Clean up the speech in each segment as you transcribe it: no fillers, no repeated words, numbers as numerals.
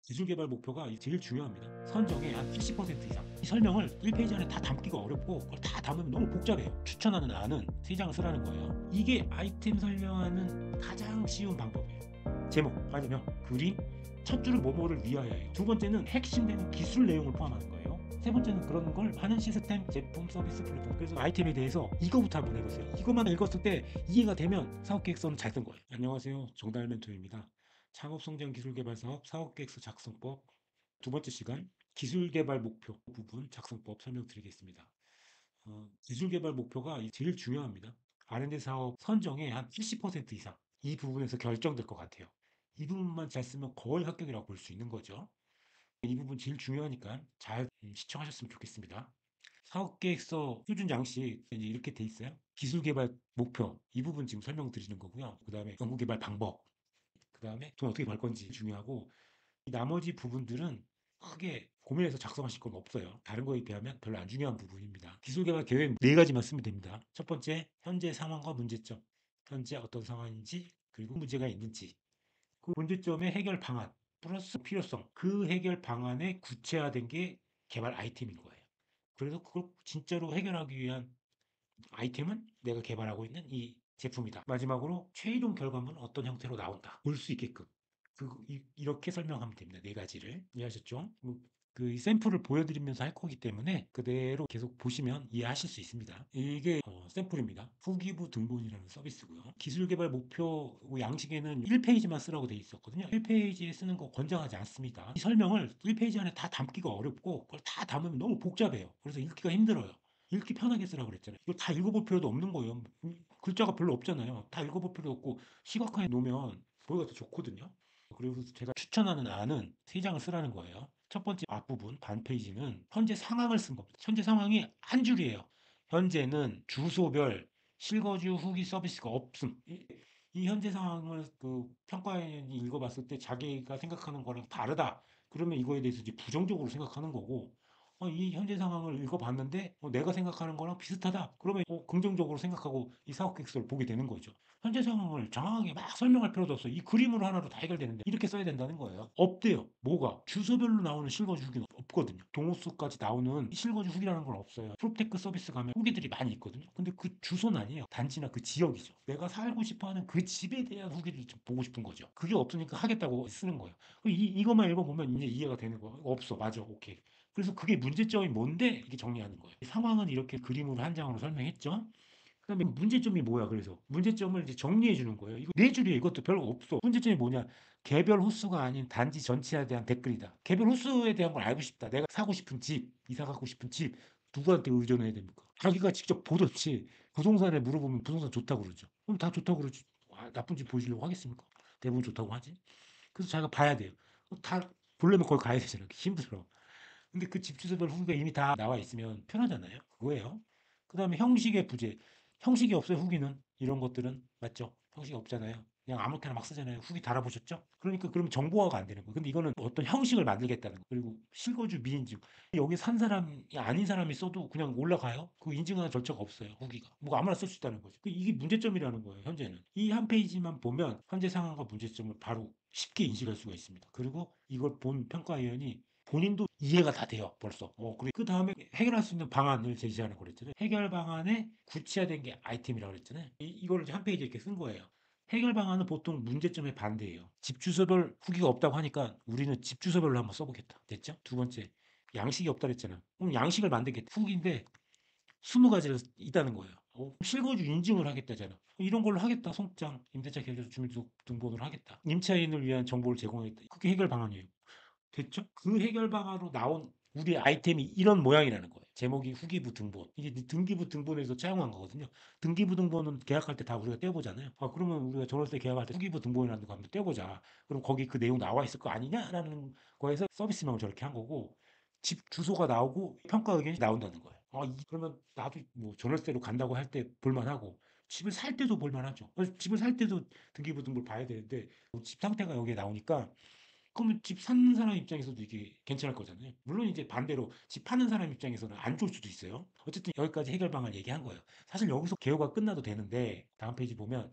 기술 개발 목표가 제일 중요합니다. 선정의 한 70% 이상. 이 설명을 1페이지 안에 다 담기가 어렵고 그걸 다 담으면 너무 복잡해요. 추천하는 안은 3장을 쓰라는 거예요. 이게 아이템 설명하는 가장 쉬운 방법이에요. 제목 아니면 그림, 첫 줄은 뭐뭐를 위하여예요. 두 번째는 핵심되는 기술 내용을 포함하는 거예요. 세 번째는 그런 걸 하는 시스템, 제품, 서비스, 플랫폼. 그래서 아이템에 대해서 이거부터 한번 해보세요. 이것만 읽었을 때 이해가 되면 사업계획서는 잘 쓴 거예요. 안녕하세요. 정달 멘토입니다. 창업성장 기술개발 사업 사업계획서 작성법 두 번째 시간 기술개발 목표 부분 작성법 설명드리겠습니다. 기술개발 목표가 제일 중요합니다. R&D 사업 선정의 한 70% 이상 이 부분에서 결정될 것 같아요. 이 부분만 잘 쓰면 거의 합격이라고 볼 수 있는 거죠. 이 부분 제일 중요하니까 잘 시청하셨으면 좋겠습니다. 사업계획서 표준 양식 이제 이렇게 돼 있어요. 기술개발 목표 이 부분 지금 설명드리는 거고요. 그 다음에 연구개발 방법, 그 다음에 돈 어떻게 벌 건지 중요하고 이 나머지 부분들은 크게 고민해서 작성하실 건 없어요. 다른 거에 비하면 별로 안 중요한 부분입니다. 기술개발 계획 네 가지만 쓰면 됩니다. 첫 번째, 현재 상황과 문제점. 현재 어떤 상황인지, 그리고 문제가 있는지. 그 문제점의 해결 방안, 플러스 필요성. 그 해결 방안에 구체화된 게 개발 아이템인 거예요. 그래서 그걸 진짜로 해결하기 위한 아이템은 내가 개발하고 있는 이 제품이다. 마지막으로 최종 결과물은 어떤 형태로 나온다. 볼 수 있게끔. 이렇게 설명하면 됩니다. 네 가지를. 이해하셨죠? 그 샘플을 보여드리면서 할 거기 때문에 그대로 계속 보시면 이해하실 수 있습니다. 이게 샘플입니다. 후기부 등본이라는 서비스고요. 기술개발 목표 양식에는 1페이지만 쓰라고 돼 있었거든요. 1페이지에 쓰는 거 권장하지 않습니다. 이 설명을 1페이지 안에 다 담기가 어렵고 그걸 다 담으면 너무 복잡해요. 그래서 읽기가 힘들어요. 읽기 편하게 쓰라고 그랬잖아요. 이거 다 읽어볼 필요도 없는 거예요. 글자가 별로 없잖아요. 다 읽어볼 필요 없고 시각화해 놓으면 보기가 더 좋거든요. 그리고 제가 추천하는 안은 3장을 쓰라는 거예요. 첫 번째 앞부분 반 페이지는 현재 상황을 쓴 겁니다. 현재 상황이 한 줄이에요. 현재는 주소별 실거주 후기 서비스가 없음. 이 현재 상황을 그 평가인이 읽어봤을 때 자기가 생각하는 거랑 다르다. 그러면 이거에 대해서 이제 부정적으로 생각하는 거고, 이 현재 상황을 읽어봤는데 내가 생각하는 거랑 비슷하다. 그러면 긍정적으로 생각하고 이 사업계획서를 보게 되는 거죠. 현재 상황을 장황하게 막 설명할 필요도 없어요. 이 그림으로 하나로 다 해결되는데 이렇게 써야 된다는 거예요. 없대요. 뭐가? 주소별로 나오는 실거주 후기는 없거든요. 동호수까지 나오는 실거주 후기라는 건 없어요. 프로테크 서비스 가면 후기들이 많이 있거든요. 근데 그 주소는 아니에요. 단지나 그 지역이죠. 내가 살고 싶어하는 그 집에 대한 후기를 좀 보고 싶은 거죠. 그게 없으니까 하겠다고 쓰는 거예요. 이것만 읽어보면 이제 이해가 되는 거예요. 없어. 맞아. 오케이. 그래서 그게 문제점이 뭔데 이렇게 정리하는 거예요. 상황은 이렇게 그림으로 한 장으로 설명했죠. 그다음에 문제점이 뭐야? 그래서 문제점을 이제 정리해 주는 거예요. 이거 네 줄이에요. 이것도 별거 없어. 문제점이 뭐냐? 개별 호수가 아닌 단지 전체에 대한 댓글이다. 개별 호수에 대한 걸 알고 싶다. 내가 사고 싶은 집, 이사 가고 싶은 집 누구한테 의존해야 됩니까? 자기가 직접 보던지 부동산에 물어보면 부동산 좋다고 그러죠. 그럼 다 좋다고 그러지. 나쁜 집 보시려고 하겠습니까? 대부분 좋다고 하지. 그래서 자기가 봐야 돼요. 다 보려면 거기 가야 되잖아요. 힘들어. 근데 그 집 주소별 후기가 이미 다 나와 있으면 편하잖아요. 그거예요. 그다음에 형식의 부재. 형식이 없어요, 후기는. 이런 것들은. 맞죠? 형식이 없잖아요. 그냥 아무 때나 막 쓰잖아요. 후기 달아보셨죠? 그러니까 그러면 정보화가 안 되는 거예요. 근데 이거는 어떤 형식을 만들겠다는 거. 그리고 실거주 미인증. 여기 산 사람이 아닌 사람이 써도 그냥 올라가요? 그 인증하는 절차가 없어요, 후기가. 뭐 아무나 쓸 수 있다는 거죠. 이게 문제점이라는 거예요, 현재는. 이 한 페이지만 보면 현재 상황과 문제점을 바로 쉽게 인식할 수가 있습니다. 그리고 이걸 본 평가위원이 본인도 이해가 다 돼요, 벌써. 그리고 그 다음에 해결할 수 있는 방안을 제시하는 거 그랬잖아요. 해결 방안에 구체화된 게 아이템이라고 그랬잖아요. 이거를 이제 한 페이지에 이렇게 쓴 거예요. 해결 방안은 보통 문제점의 반대예요. 집 주소별 후기가 없다고 하니까 우리는 집 주소별로 한번 써보겠다. 됐죠? 두 번째, 양식이 없다 그랬잖아. 그럼 양식을 만들겠다. 후기인데 20가지가 있다는 거예요. 실거주 인증을 하겠다잖아. 이런 걸로 하겠다. 송장, 임대차 계좌 주민등록번호를 하겠다. 임차인을 위한 정보를 제공하겠다. 그게 해결 방안이에요. 됐죠? 그 해결 방안으로 나온 우리 아이템이 이런 모양이라는 거예요. 제목이 후기부 등본. 이게 등기부 등본에서 차용한 거거든요. 등기부 등본은 계약할 때 다 우리가 떼보잖아요. 그러면 우리가 전월세 계약할 때 후기부 등본이라는 거 한번 떼보자. 그럼 거기 그 내용 나와 있을 거 아니냐라는 거에서 서비스명을 저렇게 한 거고 집 주소가 나오고 평가 의견이 나온다는 거예요. 그러면 나도 뭐 전월세로 간다고 할 때 볼만하고 집을 살 때도 볼만하죠. 집을 살 때도 등기부 등본을 봐야 되는데 집 상태가 여기에 나오니까 그러면 집 사는 사람 입장에서도 이게 괜찮을 거잖아요. 물론 이제 반대로 집 파는 사람 입장에서는 안 좋을 수도 있어요. 어쨌든 여기까지 해결 방안 얘기한 거예요. 사실 여기서 개요가 끝나도 되는데 다음 페이지 보면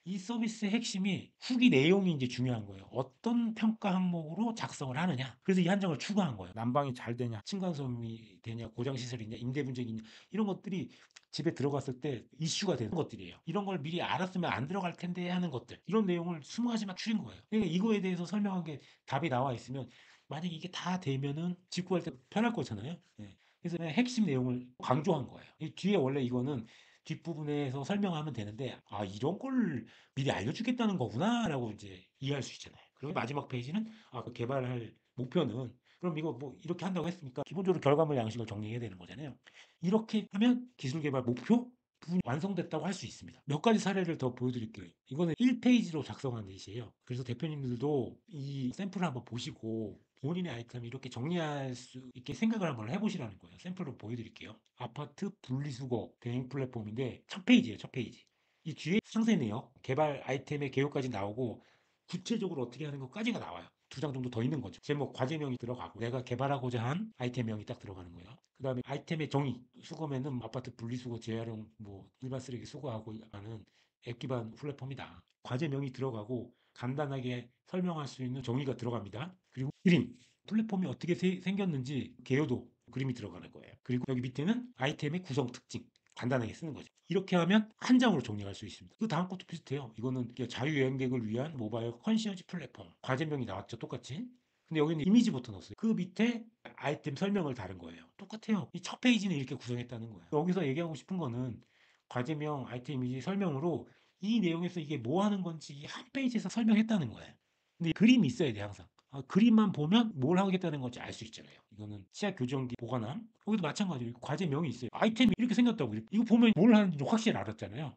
이 서비스의 핵심이 후기 내용이 이제 중요한 거예요. 어떤 평가 항목으로 작성을 하느냐. 그래서 이 한정을 추가한 거예요. 난방이 잘 되냐, 층간소음이 되냐, 고장 시설이 있냐, 임대 분쟁이 있냐, 이런 것들이 집에 들어갔을 때 이슈가 되는 것들이에요. 이런 걸 미리 알았으면 안 들어갈 텐데 하는 것들. 이런 내용을 20가지만 추린 거예요. 그러니까 이거에 대해서 설명한 게 답이 나와 있으면 만약에 이게 다 되면은 직구할 때 편할 거잖아요. 예. 그래서 그냥 핵심 내용을 강조한 거예요. 이 뒤에 원래 이거는 뒷부분에서 설명하면 되는데, 아, 이런 걸 미리 알려주겠다는 거구나라고 이제 이해할 수 있잖아요. 그리고 마지막 페이지는 아, 그 개발할 목표는 그럼 이거 뭐 이렇게 한다고 했으니까 기본적으로 결과물 양식을 정리해야 되는 거잖아요. 이렇게 하면 기술 개발 목표 부분이 완성됐다고 할 수 있습니다. 몇 가지 사례를 더 보여드릴게요. 이거는 1페이지로 작성한 예시예요. 그래서 대표님들도 이 샘플을 한번 보시고 본인의 아이템을 이렇게 정리할 수 있게 생각을 한번 해보시라는 거예요. 샘플로 보여드릴게요. 아파트 분리수거 대행 플랫폼인데 첫 페이지예요. 첫 페이지. 이 뒤에 상세 내역, 개발 아이템의 개요까지 나오고 구체적으로 어떻게 하는 것까지가 나와요. 2장 정도 더 있는 거죠. 제목, 과제명이 들어가고 내가 개발하고자 한 아이템명이 딱 들어가는 거예요. 그 다음에 아이템의 정의, 수거면은 아파트 분리수거 재활용, 뭐 일반 쓰레기 수거하고 하는 앱 기반 플랫폼이다. 과제명이 들어가고 간단하게 설명할 수 있는 정의가 들어갑니다. 그리고 그림, 플랫폼이 어떻게 생겼는지 개요도 그림이 들어가는 거예요. 그리고 여기 밑에는 아이템의 구성 특징, 간단하게 쓰는 거죠. 이렇게 하면 한 장으로 정리할 수 있습니다. 그 다음 것도 비슷해요. 이거는 자유여행객을 위한 모바일 컨시어지 플랫폼. 과제명이 나왔죠, 똑같이. 근데 여기는 이미지부터 넣었어요. 그 밑에 아이템 설명을 다른 거예요. 똑같아요. 이 첫 페이지는 이렇게 구성했다는 거예요. 여기서 얘기하고 싶은 거는 과제명, 아이템 이미지 설명으로 이 내용에서 이게 뭐 하는 건지 한 페이지에서 설명했다는 거예요. 근데 그림이 있어야 돼, 항상. 아, 그림만 보면 뭘 하겠다는 건지 알 수 있잖아요. 이거는 시약 교정기 보관함. 거기도 마찬가지로 과제명이 있어요. 아이템이 이렇게 생겼다고. 이거 보면 뭘 하는지 확실히 알았잖아요.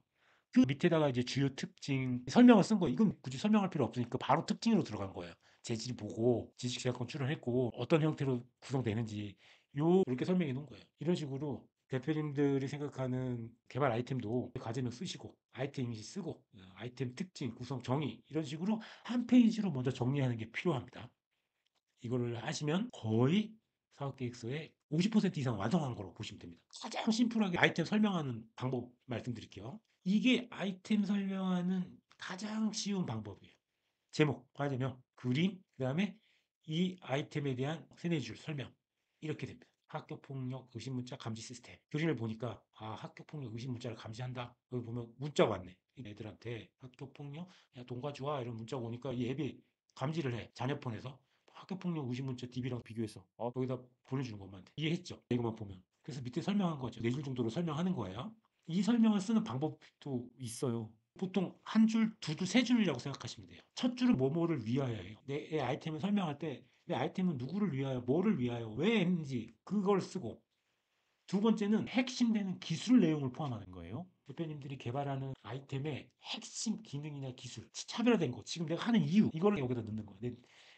그 밑에다가 이제 주요 특징 설명을 쓴 거. 이건 굳이 설명할 필요 없으니까 바로 특징으로 들어간 거예요. 재질 보고 지식재학권 출연했고 어떤 형태로 구성되는지 이렇게 설명해 놓은 거예요. 이런 식으로 대표님들이 생각하는 개발 아이템도 과제명 쓰시고 아이템 이미지 쓰고 아이템 특징, 구성, 정의 이런 식으로 한 페이지로 먼저 정리하는 게 필요합니다. 이거를 하시면 거의 사업계획서의 50% 이상 완성한 거로 보시면 됩니다. 가장 심플하게 아이템 설명하는 방법 말씀드릴게요. 이게 아이템 설명하는 가장 쉬운 방법이에요. 제목, 과제명, 그림, 그 다음에 이 아이템에 대한 세네 줄 설명. 이렇게 됩니다. 학교폭력 의심문자 감지 시스템. 그림을 보니까 아, 학교폭력 의심문자를 감지한다. 여기 보면 문자가 왔네. 애들한테 학교폭력, 야, 돈과 주와 이런 문자가 오니까 이 앱이 감지를 해. 자녀폰에서 학교폭력 의심문자 DB랑 비교해서 여기다 보내주는 것만 돼. 이해했죠? 이것만 보면. 그래서 밑에 설명한 거죠. 4줄 정도로 설명하는 거예요. 이 설명을 쓰는 방법도 있어요. 보통 한 줄, 두 줄, 세 줄이라고 생각하시면 돼요. 첫 줄은 뭐뭐를 위하여예요. 내 아이템을 설명할 때 내 아이템은 누구를 위하여, 뭐를 위하여, 왜 했는지 그걸 쓰고 두 번째는 핵심되는 기술 내용을 포함하는 거예요. 대표님들이 개발하는 아이템의 핵심 기능이나 기술, 차별화된 거, 지금 내가 하는 이유, 이거를 여기다 넣는 거예요.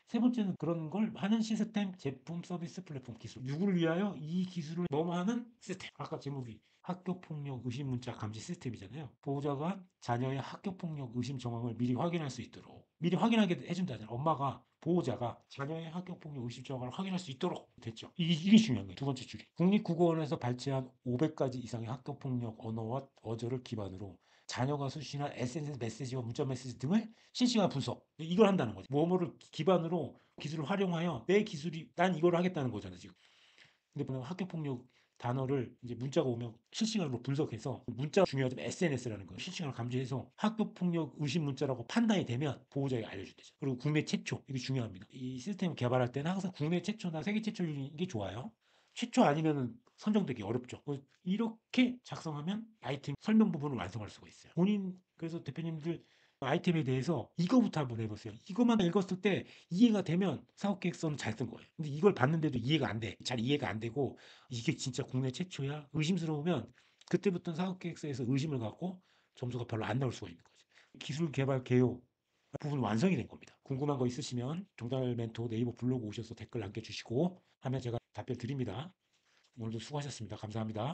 세 번째는 그런 걸 하는 시스템, 제품, 서비스, 플랫폼, 기술. 누구를 위하여 이 기술을 뭐뭐 하는 시스템. 아까 제목이 학교폭력 의심 문자 감지 시스템이잖아요. 보호자가 자녀의 학교폭력 의심 정황을 미리 확인할 수 있도록 미리 확인하게 해준다잖아요. 엄마가 보호자가 자녀의 학교폭력 의심 정황을 확인할 수 있도록 됐죠. 이게 중요한 거예요. 두 번째 줄이. 국립국어원에서 발췌한 500가지 이상의 학교폭력 언어와 어조를 기반으로 자녀가 수신한 SNS 메시지와 문자 메시지 등을 실시간 분석. 이걸 한다는 거죠. 뭐뭐를 기반으로 기술을 활용하여 내 기술이 난 이걸 하겠다는 거잖아요, 지금. 근데 보면 학교폭력 단어를 이제 문자가 오면 실시간으로 분석해서 문자 중요하지만 SNS라는 거 실시간으로 감지해서 학교폭력 의심 문자라고 판단이 되면 보호자에게 알려준대죠. 그리고 국내 최초 이게 중요합니다. 이 시스템을 개발할 때는 항상 국내 최초나 세계 최초인 게 좋아요. 최초 아니면은 선정되기 어렵죠. 이렇게 작성하면 아이템 설명 부분을 완성할 수가 있어요. 본인 그래서 대표님들 아이템에 대해서 이거부터 한번 해보세요. 이것만 읽었을 때 이해가 되면 사업계획서는 잘 쓴 거예요. 근데 이걸 봤는데도 이해가 안 돼. 잘 이해가 안 되고 이게 진짜 국내 최초야? 의심스러우면 그때부터는 사업계획서에서 의심을 갖고 점수가 별로 안 나올 수가 있는 거죠. 기술 개발 개요 부분 완성이 된 겁니다. 궁금한 거 있으시면 종달 멘토 네이버 블로그 오셔서 댓글 남겨주시고 하면 제가 답변 드립니다. 오늘도 수고하셨습니다. 감사합니다.